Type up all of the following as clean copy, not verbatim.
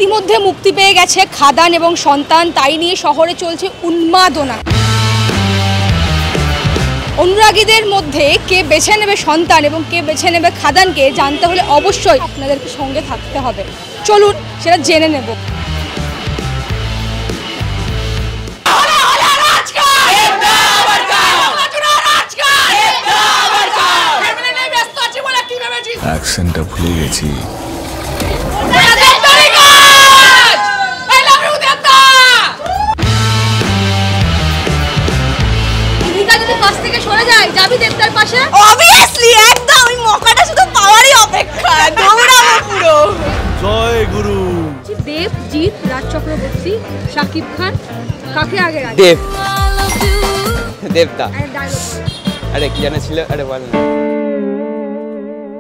ইতিমধ্যে মুক্তি পেয়ে গেছে খাদান এবং সন্তান, তাই নিয়ে শহরে চলছে উন্মাদনা। অনুরাগীদের মধ্যে কে বেছে নেবে সন্তান এবং কে বেছে নেবে খাদানকে জানতে হলে অবশ্যই আপনাদেরকে সঙ্গে থাকতে হবে। চলুন সেটা জেনে নেব। অ্যাকশনটা ভুলে গেছি। যাবি দেবদার পাশে? অবভিয়াসলি, একদম ওই মকাটা শুধু পাওয়ারই অপেক্ষা, দৌড়াবো পুরো। জয় গুরু। দেব, জিৎ, রাজ চক্রবর্তী, শাকিব খান, কাকে আগে রাখে? দেব, দেবদা। আরে কি জানা ছিল? আরে বল না।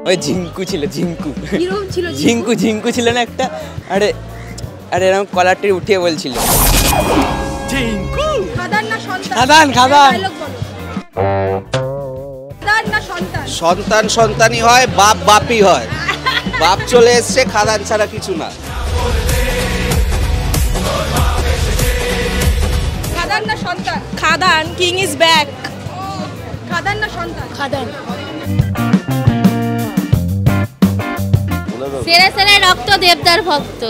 ওই ঝিঙ্কু ছিল, ঝিঙ্কু। হিরো ছিল ঝিঙ্কু, ঝিঙ্কু ছিল না একটা? আরে আরে এরকম কলারটি উঠিয়ে বলছিল ঝিঙ্কু। খাদান না সন্তান? খাদান, খাদান। ডায়লগ বলো। খাদান না সন্তান? সন্তান সন্তানই হয়, বাপ বাপই হয়। বাপ চলে এসছে, খাদান ছাড়া কিছু না। খাদান না সন্তান? খাদান, কিং ইজ ব্যাক। খাদান না সন্তান? খাদান। সেরে সেরে রক্ত দেবদার ভক্ত।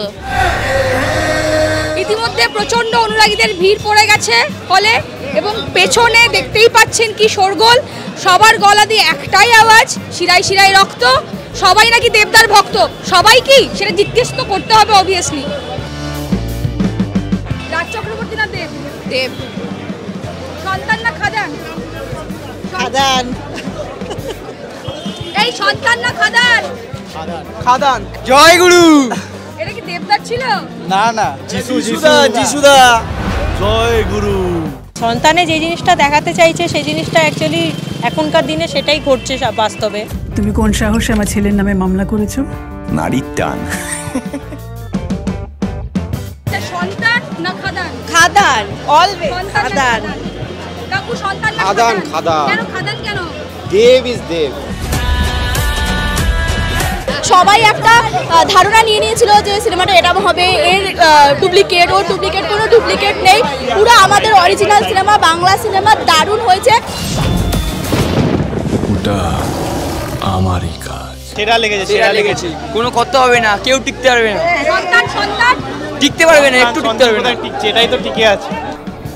ইতিমধ্যে প্রচন্ড অনুরাগীদের ভিড় পড়ে গেছে হলে এবং পেছনে দেখতেই পাচ্ছেন কি শোরগোল। সবার গলা দিয়ে একটাই আওয়াজ, শিরায় শিরায় রক্ত। সবাই নাকি দেবদার ভক্ত। সবাই কি সেটা জিজ্ঞেস তো করতে হবে অবভিয়াসলি। রাজ চক্রবর্তী না দেব? দেব। সন্তান না খাদান? খাদান। এই সন্তান না খাদান? খাদান। জয় গুরু। এটা কি দেবদার ছিল? না না, যিশুদা, যিশুদা। জয় গুরু। সন্তানে যে জিনিসটা দেখাতে চাইছে সেই জিনিসটা অ্যাকচুয়ালি এখনকার দিনে সেটাই ঘটছে বাস্তবে। তুমি কোন সাহসে আমার ছেলের নামে মামলা করেছো? নারীর টান। সন্তান না খাদান? খাদান, অলওয়েজ খাদান। কাকু সন্তান না খাদান, খাদান। কেন খাদান কেন? দেব ইজ দেব। সবাই একটা ধারণা নিয়ে নিয়েছিল যে সিনেমাটা এরকম হবে, এর ডুপ্লিকেট, ওর ডুপ্লিকেট। কোনো ডুপ্লিকেট নেই, পুরো আমাদের অরিজিনাল সিনেমা, বাংলা সিনেমা। দারুণ হয়েছে। ওটা আমারই কাজ। সেরা লেগেছে, সেরা লেগেছে। কোনো করতে হবে না, কেউ টিকতে পারবে না। সন্তান সন্তান টিকতে পারবে না, একটু টিকতে পারবে না। এটাই তো টিকে আছে।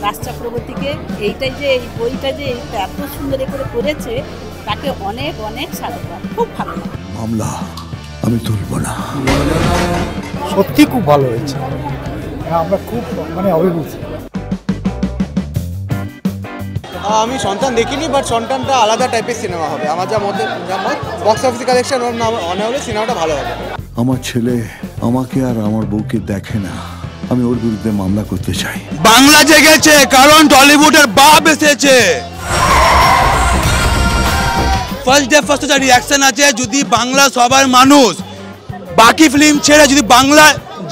রাজ চক্রবর্তীকে এইটাই যে এই বইটা যে এত সুন্দর করে করেছে, তাকে অনেক অনেক সাধুবাদ। খুব ভালো লাগে। মামলা আমি তুলব না। সত্যি খুব ভালো হয়েছে, আমরা খুব অভিভূত। আমি সন্তান দেখিনি, বাট সন্তানটা আলাদা টাইপের সিনেমা হবে আমার যা মতে। বক্স অফিস কালেকশন ওর নাম অনে হলে সিনেমাটা ভালো হবে। আমার ছেলে আমাকে আর আমার বউকে দেখে না, আমি ওর বিরুদ্ধে মামলা করতে চাই। বাংলা জেগেছে কারণ টলিউডের বাপ এসেছে। ফার্স্ট ডে ফার্স্ট রিয়াকশন আছে। যদি বাংলা সবার মানুষ বাকি ফিল্ম ছেড়ে যদি বাংলা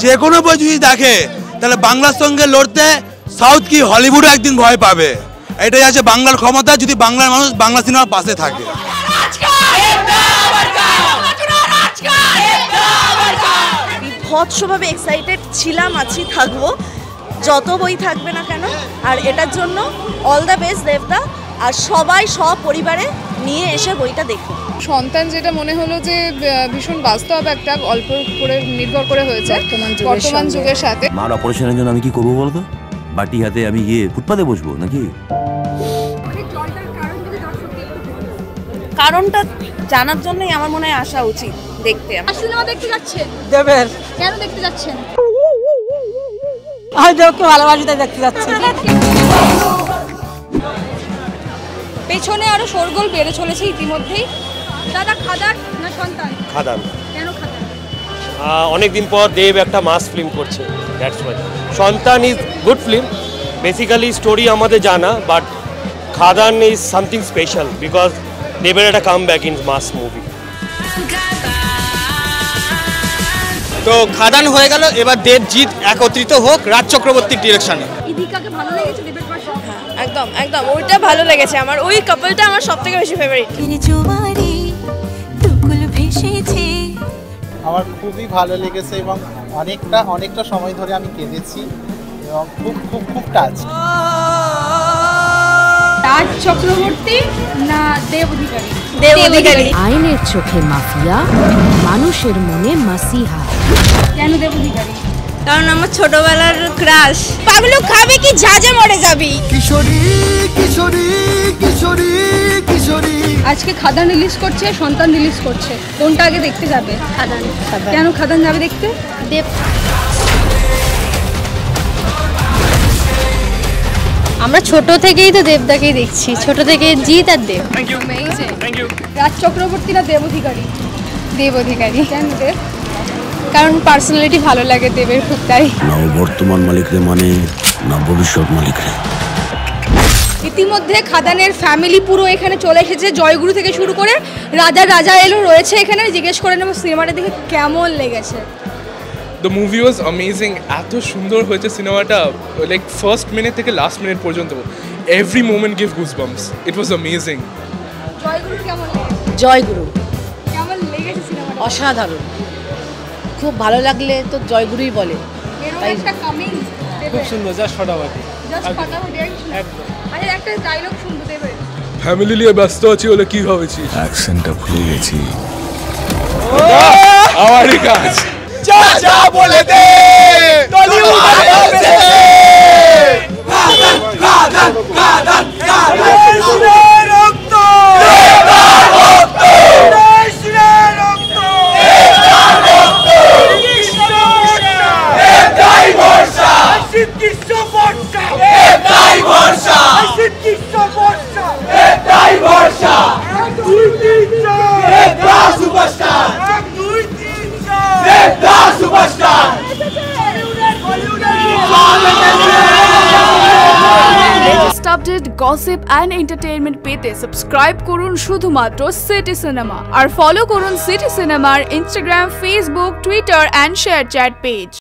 যে কোনো বই যদি দেখে, তাহলে বাংলার সঙ্গে লড়তে সাউথ কি হলিউডও একদিন ভয় পাবে। এটাই আছে বাংলার ক্ষমতা, যদি বাংলার মানুষ বাংলা সিনেমার পাশে থাকে। বিভৎসভাবে এক্সাইটেড ছিলাম, আছি, থাকবো যত বই থাকবে না কেন। আর এটার জন্য অল দ্য বেস্ট দেবদা, আর সবাই সপরিবারে নিয়ে এসে বইটা দেখুন। সন্তান যেটা মনে হলো যে ভীষণ বাস্তব, একটা অল্প করে নির্ভর করে হয়েছে বর্তমান যুগের সাথে। মার অপারেশনের জন্য আমি কি করবো বলতো? বাটি হাতে আমি গিয়ে ফুটপাতে বসবো নাকি? কারণটা জানার জন্যই আমার মনে হয় আসা উচিত দেখতে। সিনেমা দেখতে যাচ্ছেন? দেবের। কেন দেখতে যাচ্ছেন? আমি দেবকে ভালোবাসি তাই দেখতে যাচ্ছি। পেছনে আরো শোরগোল বেড়ে চলেছে ইতিমধ্যেই। দাদা, খাদান না সন্তান? খাদান। কেন খাদান? অনেকদিন পর দেব একটা মাস ফিল্ম করছে, that's why. Santaan is good film, basically story আমাদের জানা, but Khadaan is something special because দেবের একটা come back in mass movie. তো খাদান হয়ে গেল, এবার দেব জিৎ একত্রিত হোক রাজ চক্রবর্তীর ডিরেকশনে। ইদিকাকে ভালো লেগেছে দেবের পাশে? একদম একদম, ওইটা ভালো লেগেছে আমার। ওই কাপলটা আমার সবথেকে বেশি ফেভারিট। আমার খুবই ভালো লেগেছে এবং অনেকটা সময় ধরে আমি কেঁদেছি এবং খুব খুব খুব টাচ। রাজ চক্রবর্তী না দেব অধিকারী? দেব অধিকারী। আইনের চোখে মাফিয়া, মানুষের মনে মাসিহা। কেন দেব অধিকারী? কারণ আমার ছোটবেলার ক্রাশ। পাগলু খাবে কি ঝাঁঝে মরে যাবি। কিশোরী কিশোরী কিশোরী কিশোরী। আজকে খাদান রিলিজ করছে, সন্তান রিলিজ করছে, কোনটা আগে দেখতে যাবে? খাদান। কেন খাদান যাবে দেখতে? দেব। আমরা ছোট থেকেই তো দেবদাকেই দেখছি, ছোট থেকে জিৎ আর দেব। রাজ চক্রবর্তী না দেব অধিকারী? দেব অধিকারী। কেন দেব? কারণ পার্সোনালিটি ভালো লাগে দেবের খুব, তাই। না বর্তমান মালিক রে মানে না ভবিষ্যৎ মালিক রে। ইতিমধ্যে খাদানের ফ্যামিলি পুরো এখানে চলে এসেছে, জয়গুরু থেকে শুরু করে রাজা এলো রয়েছে এখানে। জিজ্ঞেস করে নেব সিনেমাটা দেখে কেমন লেগেছে। The movie was amazing. এত সুন্দর হয়েছে সিনেমাটা, লাইক ফার্স্ট মিনিট থেকে লাস্ট মিনিট পর্যন্ত every moment give goosebumps. It was amazing. জয়গুরু কেমন লেগেছে? জয়গুরু কেমন লেগেছে সিনেমাটা? অসাধারণ, খুব ভালো লাগলে তো জয়গুরুই বলে। খুব সুন্দর, জাস্ট ফাটাফাটি। একদম। আচ্ছা একটা ডায়লগ শুনতে দেবে? ফ্যামিলি নিয়ে ব্যস্ত আছি বলে কি ভাবেছিস? অ্যাকশনটা ভুলে গেছি। আমারই কাজ। যা যা বলে দে টলিউড বলছে খাদান খাদান খাদান রক্ত রক্ত রক্ত এটাই ভরসা আশিক কৃষ্ণ ভরসা এটাই ভরসা আশিক কৃষ্ণ ভরসা এটাই ভরসা 1 2 3 4 এটা সুপারস্টার 1 2 3 4 এটা superstar latest update, gossip and entertainment পেতে সাবস্ক্রাইব করুন শুধুমাত্র সিটি সিনেমা আর ফলো করুন সিটি সিনেমার Instagram, Facebook, Twitter and share chat page.